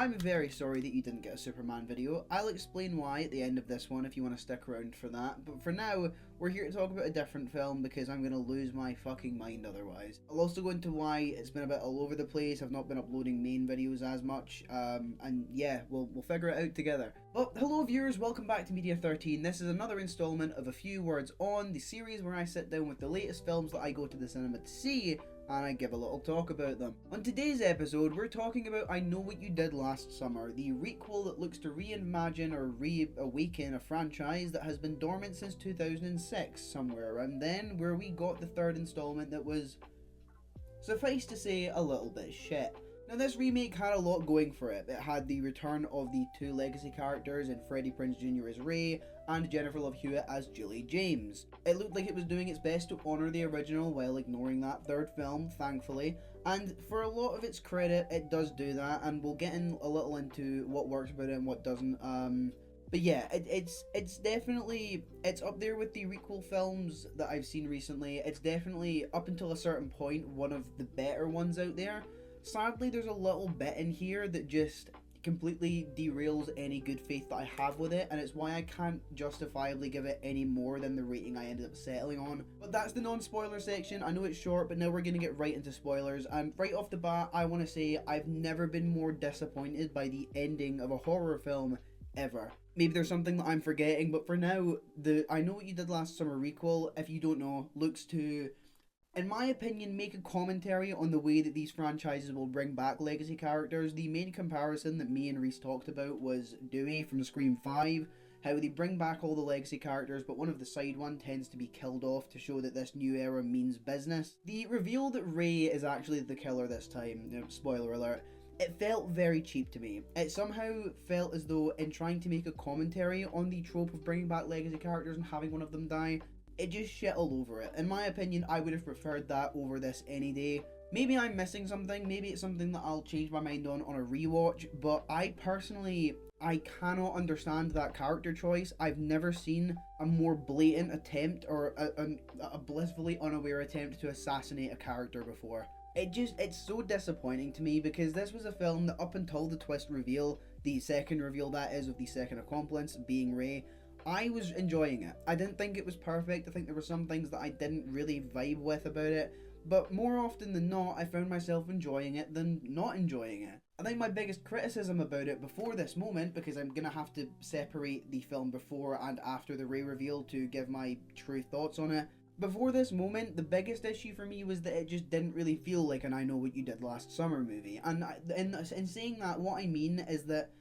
I'm very sorry that you didn't get a Superman video. I'll explain why at the end of this one if you want to stick around for that, but for now, we're here to talk about a different film because I'm going to lose my fucking mind otherwise. I'll also go into why it's been a bit all over the place, I've not been uploading main videos as much, and yeah, we'll figure it out together. But hello viewers, welcome back to Media 13. This is another installment of A Few Words On, the series where I sit down with the latest films that I go to the cinema to see, and I give a little talk about them. On today's episode, we're talking about I Know What You Did Last Summer, the requel that looks to reimagine or reawaken a franchise that has been dormant since 2006, somewhere around then, where we got the third installment that was, suffice to say, a little bit shit. Now this remake had a lot going for it. It had the return of the two legacy characters in Freddie Prinze Jr. as Ray and Jennifer Love Hewitt as Julie James. It looked like it was doing its best to honour the original while ignoring that third film, thankfully, and for a lot of its credit it does do that, and we'll get in a little into what works about it and what doesn't. But yeah, it's definitely, it's up there with the requel films that I've seen recently. It's definitely, up until a certain point, one of the better ones out there. Sadly, there's a little bit in here that just completely derails any good faith that I have with it, and it's why I can't justifiably give it any more than the rating I ended up settling on. But that's the non-spoiler section. I know it's short, but now we're going to get right into spoilers, and right off the bat, I want to say I've never been more disappointed by the ending of a horror film ever. Maybe there's something that I'm forgetting, but for now, the I Know What You Did Last Summer requel, if you don't know, looks to, in my opinion, make a commentary on the way that these franchises will bring back legacy characters. The main comparison that me and Reese talked about was Dewey from Scream 5, how they bring back all the legacy characters, but one of the side one tends to be killed off to show that this new era means business. The reveal that Ray is actually the killer this time, spoiler alert, it felt very cheap to me. It somehow felt as though, in trying to make a commentary on the trope of bringing back legacy characters and having one of them die, it just shit all over it. In my opinion, I would have preferred that over this any day. Maybe I'm missing something, maybe it's something that I'll change my mind on a rewatch, but I cannot understand that character choice. I've never seen a more blatant attempt, or a blissfully unaware attempt to assassinate a character before. It's so disappointing to me, because this was a film that up until the twist reveal, the second reveal that is, of the second accomplice being Ray, I was enjoying it. I didn't think it was perfect. I think there were some things that I didn't really vibe with about it, but more often than not, I found myself enjoying it than not enjoying it. I think my biggest criticism about it before this moment, because I'm gonna have to separate the film before and after the Ray reveal to give my true thoughts on it. Before this moment, the biggest issue for me was that it just didn't really feel like an I Know What You Did Last Summer movie. And in saying that, what I mean is that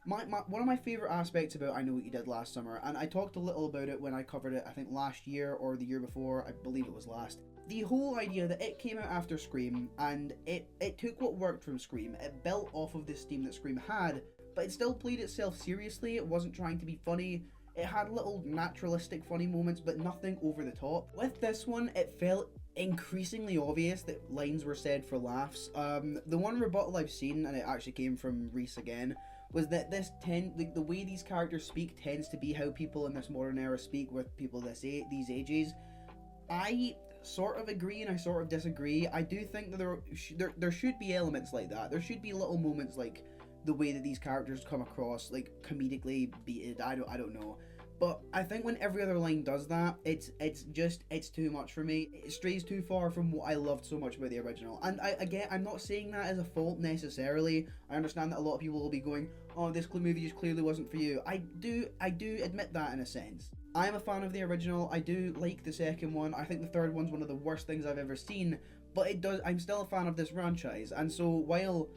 one of my favourite aspects about I Know What You Did Last Summer, and I talked a little about it when I covered it, I think last year or the year before, I believe it was last. The whole idea that it came out after Scream, and it took what worked from Scream, it built off of the steam that Scream had, but it still played itself seriously, it wasn't trying to be funny. It had little naturalistic funny moments, but nothing over the top. With this one, it felt increasingly obvious that lines were said for laughs. The one rebuttal I've seen, and it actually came from Reese again, was that the way these characters speak tends to be how people in this modern era speak with people these ages. I sort of agree and I sort of disagree. I do think that there should be elements like that. There should be little moments like the way that these characters come across, like comedically beated. I don't know. But I think when every other line does that, it's too much for me. It strays too far from what I loved so much about the original. And I'm not saying that as a fault necessarily. I understand that a lot of people will be going, oh, this movie just clearly wasn't for you. I do admit that in a sense. I am a fan of the original. I do like the second one. I think the third one's one of the worst things I've ever seen. But I'm still a fan of this franchise. And so while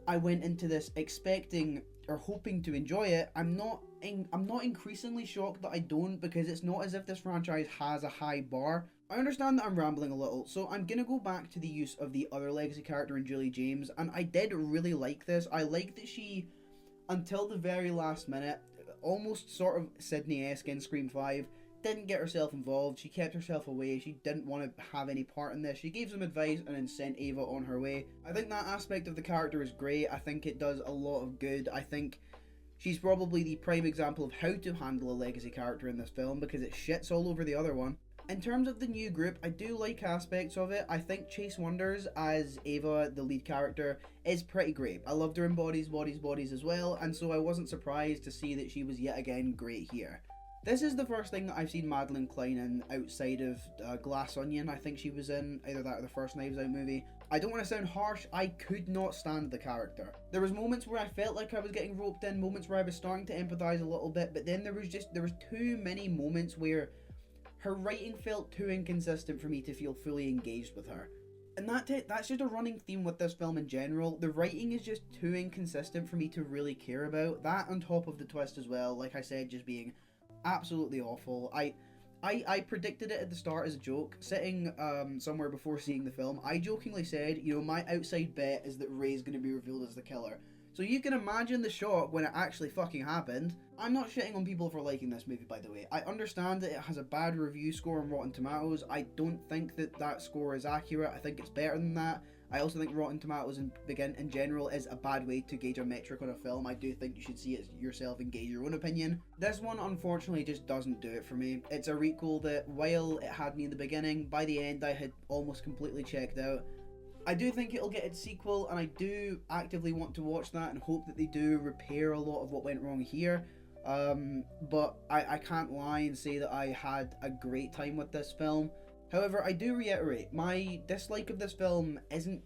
I went into this expecting or hoping to enjoy it, I'm not increasingly shocked that I don't, because it's not as if this franchise has a high bar. I understand that I'm rambling a little, so I'm gonna go back to the use of the other legacy character in Julie James, and I did really like this. I like that she, until the very last minute, almost sort of Sydney-esque in Scream 5, didn't get herself involved. She kept herself away. She didn't want to have any part in this. She gave some advice and then sent Ava on her way. I think that aspect of the character is great. I think it does a lot of good. I think she's probably the prime example of how to handle a legacy character in this film, because it shits all over the other one. In terms of the new group, I do like aspects of it. I think Chase Wonders as Ava, the lead character, is pretty great. I loved her in Bodies as well, and so I wasn't surprised to see that she was yet again great here. This is the first thing that I've seen Madeline Klein in outside of Glass Onion. I think she was in either that or the first Knives Out movie. I don't want to sound harsh, I could not stand the character. There was moments where I felt like I was getting roped in, moments where I was starting to empathise a little bit, but then there was too many moments where her writing felt too inconsistent for me to feel fully engaged with her. And that's just a running theme with this film in general. The writing is just too inconsistent for me to really care about. That on top of the twist as well, like I said, just being absolutely awful. I predicted it at the start as a joke. Sitting somewhere before seeing the film, I jokingly said, you know, my outside bet is that Ray's going to be revealed as the killer. So you can imagine the shock when it actually fucking happened. I'm not shitting on people for liking this movie, by the way. I understand that it has a bad review score on Rotten Tomatoes. I don't think that that score is accurate. I think it's better than that. I also think Rotten Tomatoes in general is a bad way to gauge a metric on a film. I do think you should see it yourself and gauge your own opinion. This one, unfortunately, just doesn't do it for me. It's a requel that, while it had me in the beginning, by the end I had almost completely checked out. I do think it'll get its sequel, and I do actively want to watch that and hope that they do repair a lot of what went wrong here. But I can't lie and say that I had a great time with this film. However, I do reiterate, my dislike of this film isn't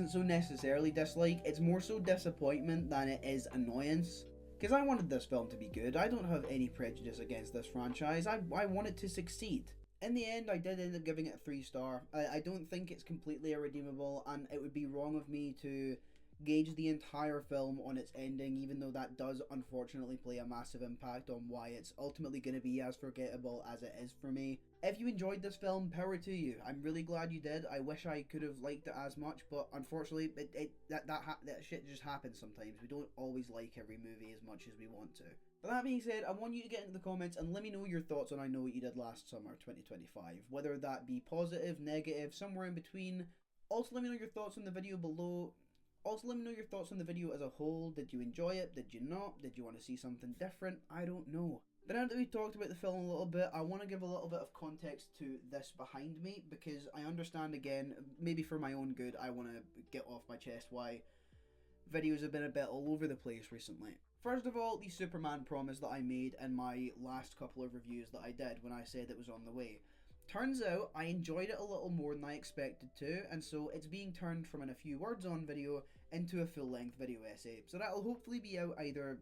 so necessarily dislike, it's more so disappointment than it is annoyance. Because I wanted this film to be good. I don't have any prejudice against this franchise. I want it to succeed. In the end, I did end up giving it a 3-star. I don't think it's completely irredeemable, and it would be wrong of me to gauge the entire film on its ending, even though that does unfortunately play a massive impact on why it's ultimately going to be as forgettable as it is for me. If you enjoyed this film, power to you. I'm really glad you did. I wish I could have liked it as much, but unfortunately, that shit just happens sometimes. We don't always like every movie as much as we want to. But that being said, I want you to get into the comments and let me know your thoughts on I Know What You Did Last Summer 2025. Whether that be positive, negative, somewhere in between. Also, let me know your thoughts on the video below. Also, let me know your thoughts on the video as a whole. Did you enjoy it? Did you not? Did you want to see something different? I don't know. But now that we've talked about the film a little bit, I want to give a little bit of context to this behind me, because I understand, again, maybe for my own good, I want to get off my chest why videos have been a bit all over the place recently. First of all, the Superman promise that I made in my last couple of reviews that I did when I said it was on the way. Turns out I enjoyed it a little more than I expected to, and so it's being turned from a few words on video into a full-length video essay. So that'll hopefully be out either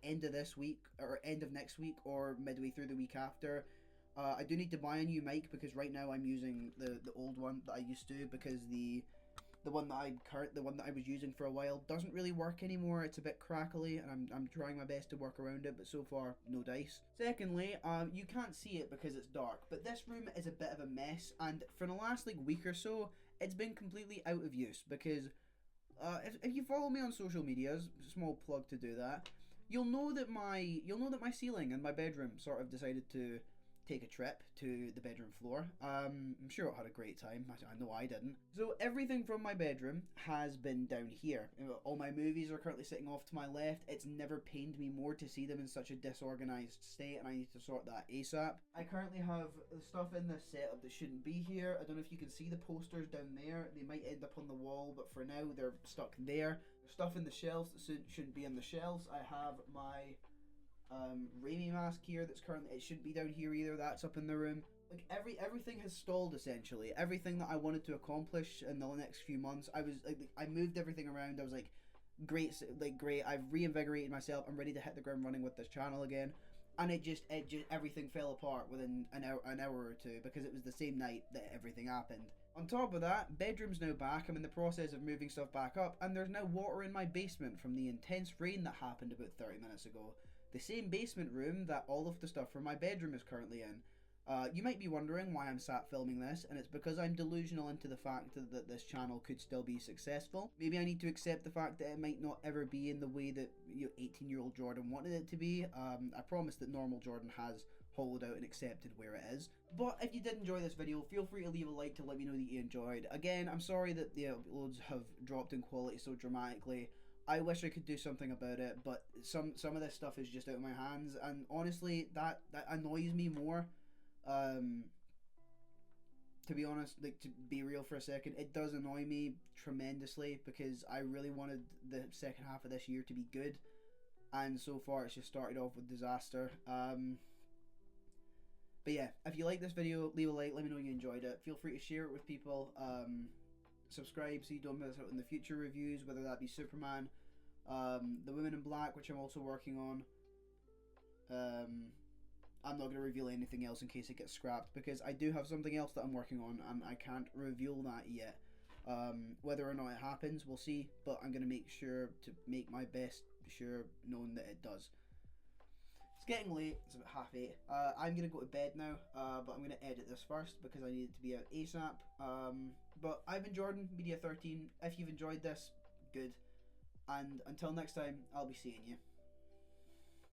end of this week or end of next week or midway through the week after. I do need to buy a new mic because right now I'm using the old one that I used to, because the one that I was using for a while doesn't really work anymore. It's a bit crackly, and I'm trying my best to work around it, but so far no dice. Secondly, you can't see it because it's dark, but this room is a bit of a mess, and for the last week or so, it's been completely out of use because if you follow me on social medias, small plug to do that, you'll know that my ceiling in my bedroom sort of decided to take a trip to the bedroom floor. I'm sure it had a great time. I know I didn't. So everything from my bedroom has been down here. All my movies are currently sitting off to my left. It's never pained me more to see them in such a disorganized state, and I need to sort that ASAP. I currently have stuff in this setup that shouldn't be here. I don't know if you can see the posters down there. They might end up on the wall, but for now they're stuck there. There's stuff in the shelves that shouldn't be in the shelves. I have my Raimi mask here that's currently, it shouldn't be down here either, that's up in the room. Like everything has stalled essentially. Everything that I wanted to accomplish in the next few months, I moved everything around. I was like, great, I've reinvigorated myself, I'm ready to hit the ground running with this channel again. And it just everything fell apart within an hour or two, because it was the same night that everything happened. On top of that, bedroom's now back. I'm in the process of moving stuff back up, and there's now water in my basement from the intense rain that happened about 30 minutes ago. The same basement room that all of the stuff from my bedroom is currently in. You might be wondering why I'm sat filming this, and it's because I'm delusional into the fact that this channel could still be successful. Maybe I need to accept the fact that it might not ever be in the way that 18-year-old Jordan wanted it to be. I promise that normal Jordan has hollowed out and accepted where it is. But if you did enjoy this video, feel free to leave a like to let me know that you enjoyed. Again, I'm sorry that the uploads have dropped in quality so dramatically. I wish I could do something about it, but some of this stuff is just out of my hands, and honestly, that annoys me more. to be honest, like, to be real for a second, it does annoy me tremendously because I really wanted the second half of this year to be good, and so far it's just started off with disaster. But yeah, if you like this video, leave a like, let me know you enjoyed it. Feel free to share it with people. Subscribe so you don't miss out on the future reviews, whether that be Superman, The Women in Black, which I'm also working on. I'm not going to reveal anything else in case it gets scrapped, because I do have something else that I'm working on and I can't reveal that yet. Whether or not it happens, we'll see, but I'm going to make sure to make my best sure knowing that it does. It's getting late, it's about 8:30. I'm going to go to bed now, but I'm going to edit this first because I need it to be out ASAP. But I've been Jordan, Media 13. If you've enjoyed this, good. And until next time, I'll be seeing you.